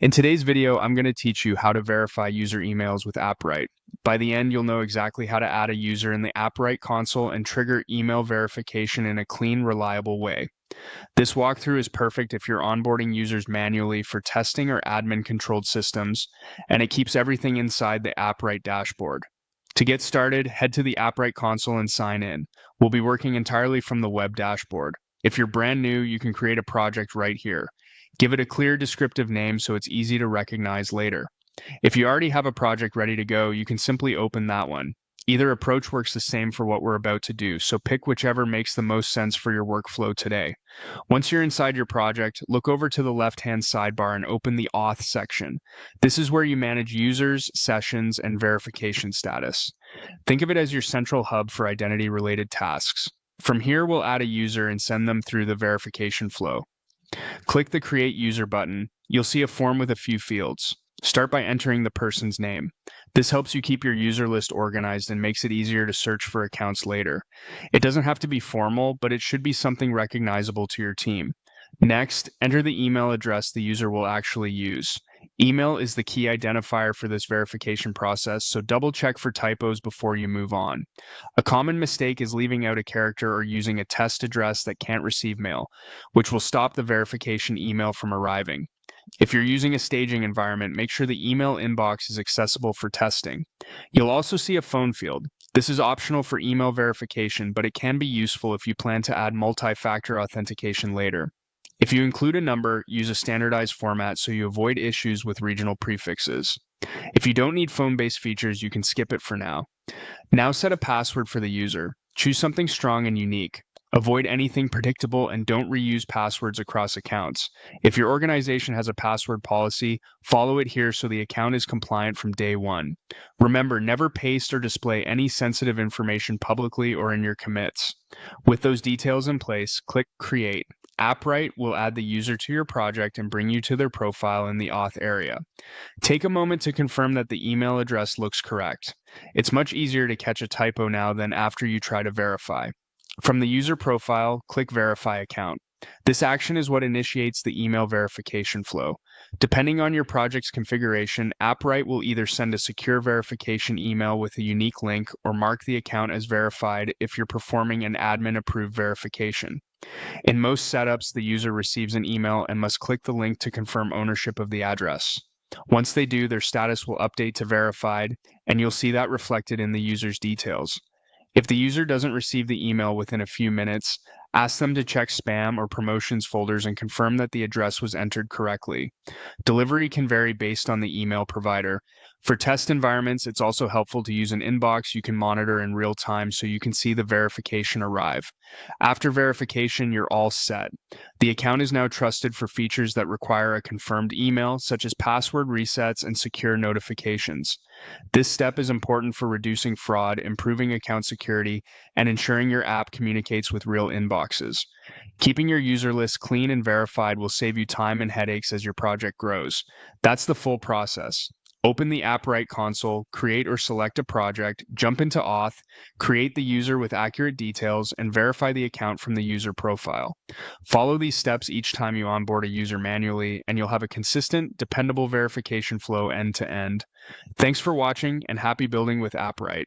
In today's video, I'm going to teach you how to verify user emails with Appwrite. By the end, you'll know exactly how to add a user in the Appwrite console and trigger email verification in a clean, reliable way. This walkthrough is perfect if you're onboarding users manually for testing or admin-controlled systems, and it keeps everything inside the Appwrite dashboard. To get started, head to the Appwrite console and sign in. We'll be working entirely from the web dashboard. If you're brand new, you can create a project right here. Give it a clear descriptive name so it's easy to recognize later. If you already have a project ready to go, you can simply open that one. Either approach works the same for what we're about to do, so pick whichever makes the most sense for your workflow today. Once you're inside your project, look over to the left-hand sidebar and open the Auth section. This is where you manage users, sessions, and verification status. Think of it as your central hub for identity-related tasks. From here, we'll add a user and send them through the verification flow. Click the Create User button. You'll see a form with a few fields. Start by entering the person's name. This helps you keep your user list organized and makes it easier to search for accounts later. It doesn't have to be formal, but it should be something recognizable to your team. Next, enter the email address the user will actually use. Email is the key identifier for this verification process, so double check for typos before you move on. A common mistake is leaving out a character or using a test address that can't receive mail, which will stop the verification email from arriving. If you're using a staging environment, make sure the email inbox is accessible for testing. You'll also see a phone field. This is optional for email verification, but it can be useful if you plan to add multi-factor authentication later. If you include a number, use a standardized format so you avoid issues with regional prefixes. If you don't need phone-based features, you can skip it for now. Now set a password for the user. Choose something strong and unique. Avoid anything predictable and don't reuse passwords across accounts. If your organization has a password policy, follow it here so the account is compliant from day one. Remember, never paste or display any sensitive information publicly or in your commits. With those details in place, click Create. Appwrite will add the user to your project and bring you to their profile in the auth area. Take a moment to confirm that the email address looks correct. It's much easier to catch a typo now than after you try to verify. From the user profile, click Verify Account. This action is what initiates the email verification flow. Depending on your project's configuration, Appwrite will either send a secure verification email with a unique link or mark the account as verified if you're performing an admin-approved verification. In most setups, the user receives an email and must click the link to confirm ownership of the address. Once they do, their status will update to verified, and you'll see that reflected in the user's details. If the user doesn't receive the email within a few minutes, ask them to check spam or promotions folders and confirm that the address was entered correctly. Delivery can vary based on the email provider. For test environments, it's also helpful to use an inbox you can monitor in real time so you can see the verification arrive. After verification, you're all set. The account is now trusted for features that require a confirmed email, such as password resets and secure notifications. This step is important for reducing fraud, improving account security, and ensuring your app communicates with real inboxes. Keeping your user list clean and verified will save you time and headaches as your project grows. That's the full process. Open the Appwrite console, create or select a project, jump into Auth, create the user with accurate details, and verify the account from the user profile. Follow these steps each time you onboard a user manually, and you'll have a consistent, dependable verification flow end to end. Thanks for watching, and happy building with Appwrite.